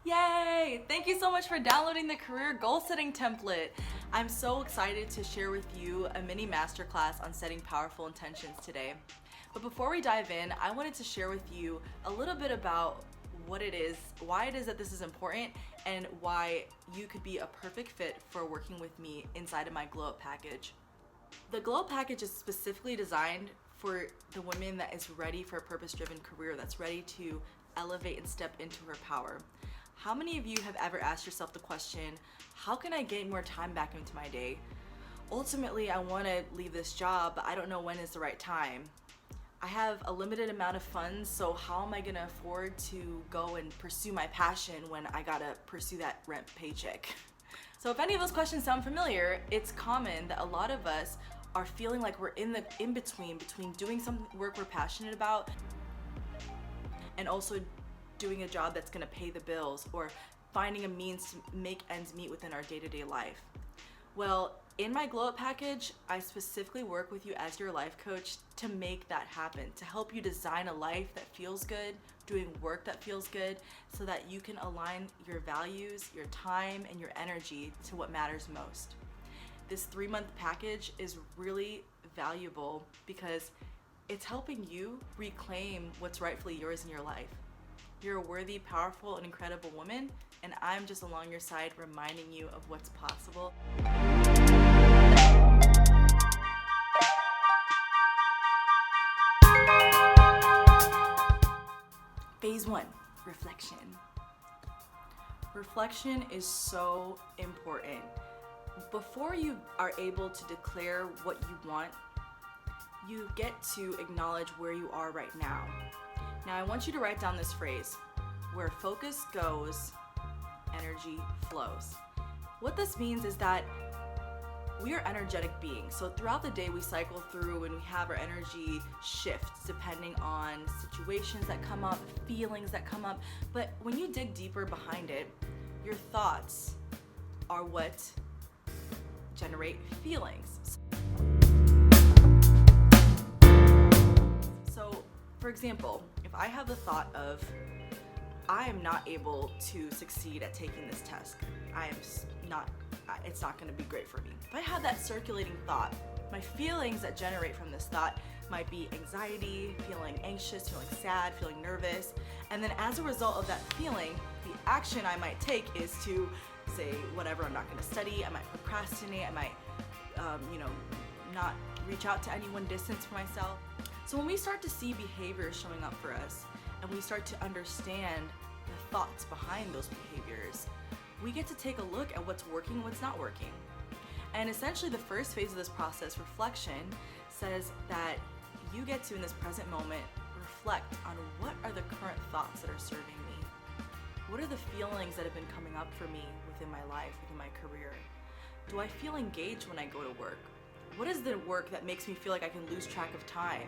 Yay! Thank you so much for downloading the career goal setting template. I'm so excited to share with you a mini masterclass on setting powerful intentions today. But before we dive in, I wanted to share with you a little bit about what it is, why it is that this is important, and why you could be a perfect fit for working with me inside of my Glow Up package. The Glow Up package is specifically designed for the woman that is ready for a purpose-driven career, that's ready to elevate and step into her power. How many of you have ever asked yourself the question, how can I get more time back into my day? Ultimately, I want to leave this job, but I don't know when is the right time. I have a limited amount of funds, so how am I going to afford to go and pursue my passion when I gotta pursue that rent paycheck? So if any of those questions sound familiar, it's common that a lot of us are feeling like we're in the in-between between doing some work we're passionate about and also doing a job that's gonna pay the bills or finding a means to make ends meet within our day-to-day life. Well, in my Glow Up package, I specifically work with you as your life coach to make that happen, to help you design a life that feels good, doing work that feels good, so that you can align your values, your time, and your energy to what matters most. This 3-month package is really valuable because it's helping you reclaim what's rightfully yours in your life. You're a worthy, powerful, and incredible woman, and I'm just along your side reminding you of what's possible. Phase 1, reflection. Reflection is so important. Before you are able to declare what you want, you get to acknowledge where you are right now. Now I want you to write down this phrase, where focus goes, energy flows. What this means is that we are energetic beings. So throughout the day we cycle through and we have our energy shifts depending on situations that come up, feelings that come up. But when you dig deeper behind it, your thoughts are what generate feelings. So for example, if I have the thought of, I am not able to succeed at taking this test, it's not going to be great for me. If I have that circulating thought, my feelings that generate from this thought might be anxiety, feeling anxious, feeling sad, feeling nervous. And then as a result of that feeling, the action I might take is to say, whatever, I'm not going to study, I might procrastinate, I might, not reach out to anyone, distance for myself. So when we start to see behaviors showing up for us, and we start to understand the thoughts behind those behaviors, we get to take a look at what's working and what's not working. And essentially the first phase of this process, reflection, says that you get to, in this present moment, reflect on what are the current thoughts that are serving me? What are the feelings that have been coming up for me within my life, within my career? Do I feel engaged when I go to work? What is the work that makes me feel like I can lose track of time?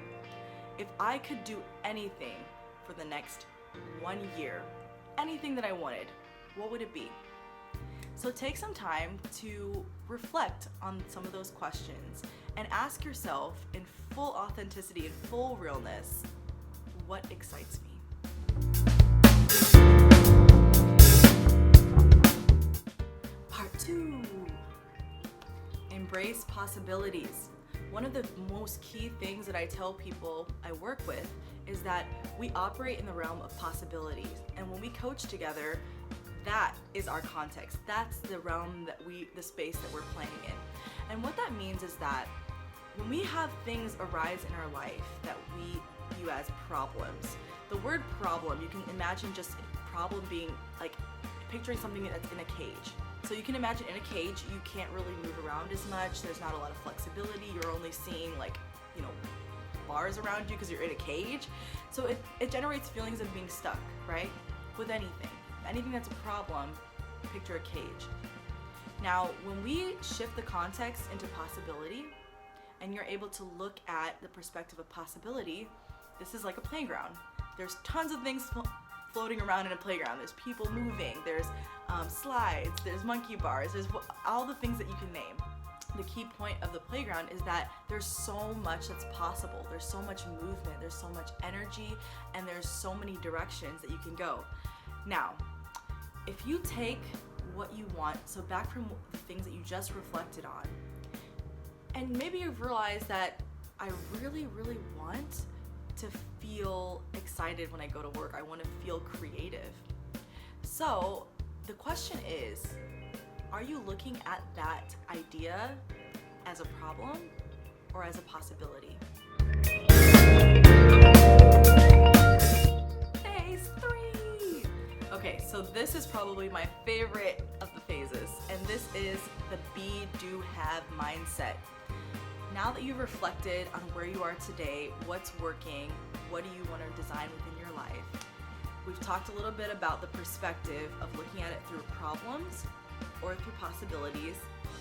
If I could do anything for the next 1 year, anything that I wanted, what would it be? So take some time to reflect on some of those questions and ask yourself in full authenticity and full realness, what excites me? Part 2, embrace possibilities. One of the most key things that I tell people I work with is that we operate in the realm of possibilities. And when we coach together, that is our context. That's the realm the space that we're playing in. And what that means is that when we have things arise in our life that we view as problems, the word problem, you can imagine just a problem being like picturing something that's in a cage. So you can imagine in a cage, you can't really move around as much. There's not a lot of flexibility. You're only seeing bars around you because you're in a cage. So it generates feelings of being stuck, right? With anything that's a problem, picture a cage. Now, when we shift the context into possibility, and you're able to look at the perspective of possibility, this is like a playground. There's tons of things floating around in a playground. There's people moving, there's slides, there's monkey bars, there's all the things that you can name. The key point of the playground is that there's so much that's possible. There's so much movement, there's so much energy, and there's so many directions that you can go. Now, if you take what you want, so back from the things that you just reflected on, and maybe you've realized that I really, really want to feel excited when I go to work. I want to feel creative. So the question is, are you looking at that idea as a problem or as a possibility? Phase 3! Okay, so this is probably my favorite of the phases, and this is the be, do, have mindset. Now that you've reflected on where you are today, what's working, what do you want to design within your life? We've talked a little bit about the perspective of looking at it through problems or through possibilities.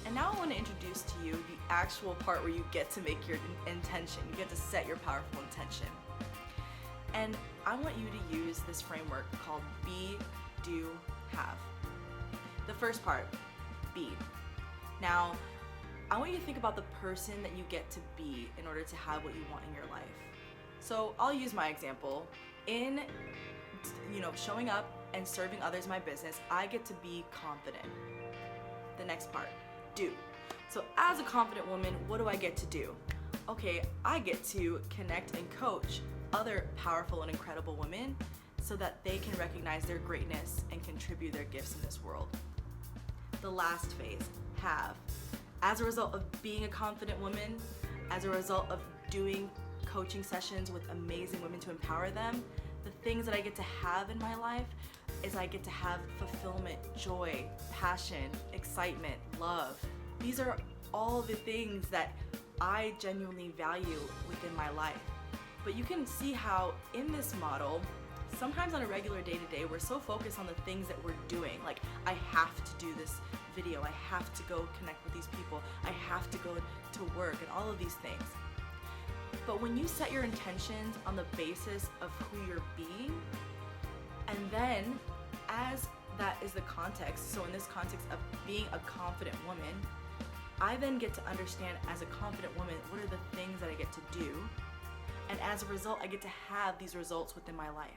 And now I want to introduce to you the actual part where you get to make your intention. You get to set your powerful intention. And I want you to use this framework called be, do, have. The first part, be. Now, I want you to think about the person that you get to be in order to have what you want in your life. So I'll use my example. In showing up and serving others my business, I get to be confident. The next part, do. So as a confident woman, what do I get to do? Okay, I get to connect and coach other powerful and incredible women so that they can recognize their greatness and contribute their gifts in this world. The last phase, have. As a result of being a confident woman, as a result of doing coaching sessions with amazing women to empower them, the things that I get to have in my life is I get to have fulfillment, joy, passion, excitement, love. These are all the things that I genuinely value within my life. But you can see how in this model, sometimes on a regular day-to-day, we're so focused on the things that we're doing. Like, I have to do this video, I have to go connect with these people, I have to go to work, and all of these things. But when you set your intentions on the basis of who you're being, and then as that is the context, so in this context of being a confident woman, I then get to understand as a confident woman, what are the things that I get to do? And as a result, I get to have these results within my life.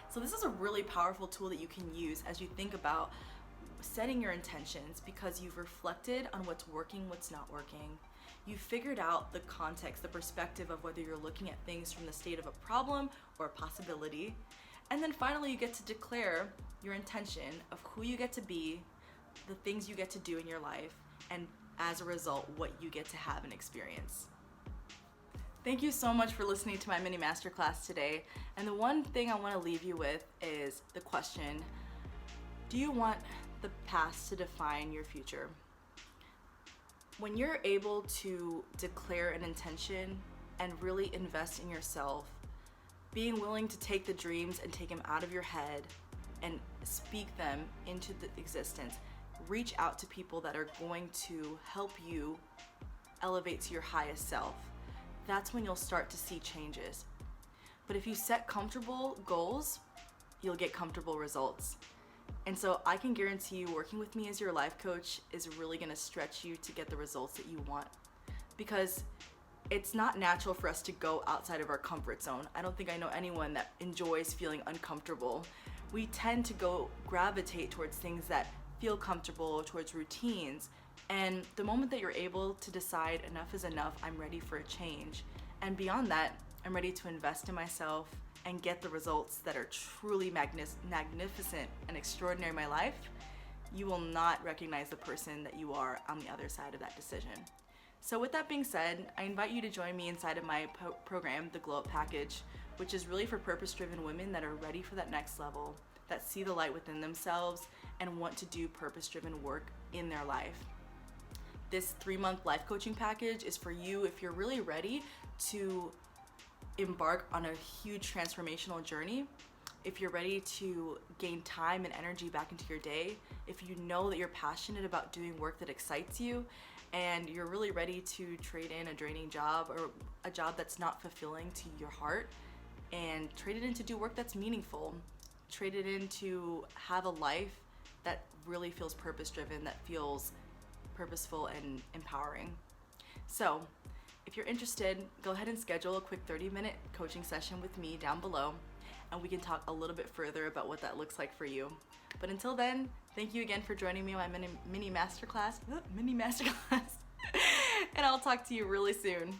So this is a really powerful tool that you can use as you think about setting your intentions, because you've reflected on what's working, what's not working. You've figured out the context, the perspective of whether you're looking at things from the state of a problem or a possibility. And then finally, you get to declare your intention of who you get to be, the things you get to do in your life, and as a result, what you get to have and experience. Thank you so much for listening to my mini masterclass today. And the one thing I want to leave you with is the question, do you want the past to define your future? When you're able to declare an intention and really invest in yourself, being willing to take the dreams and take them out of your head and speak them into the existence, reach out to people that are going to help you elevate to your highest self, that's when you'll start to see changes. But if you set comfortable goals, you'll get comfortable results. And so I can guarantee you working with me as your life coach is really gonna stretch you to get the results that you want. Because it's not natural for us to go outside of our comfort zone. I don't think I know anyone that enjoys feeling uncomfortable. We tend to gravitate towards things that feel comfortable, towards routines. And the moment that you're able to decide enough is enough, I'm ready for a change. And beyond that, I'm ready to invest in myself and get the results that are truly magnificent and extraordinary in my life, you will not recognize the person that you are on the other side of that decision. So with that being said, I invite you to join me inside of my program, the Glow Up Package, which is really for purpose-driven women that are ready for that next level, that see the light within themselves and want to do purpose-driven work in their life. This 3-month life coaching package is for you if you're really ready to embark on a huge transformational journey, if you're ready to gain time and energy back into your day, if you know that you're passionate about doing work that excites you, and you're really ready to trade in a draining job or a job that's not fulfilling to your heart, and trade it in to do work that's meaningful, trade it in to have a life that really feels purpose-driven, that feels purposeful and empowering. So if you're interested, go ahead and schedule a quick 30-minute coaching session with me down below, and we can talk a little bit further about what that looks like for you. But until then, thank you again for joining me on my mini masterclass, and I'll talk to you really soon.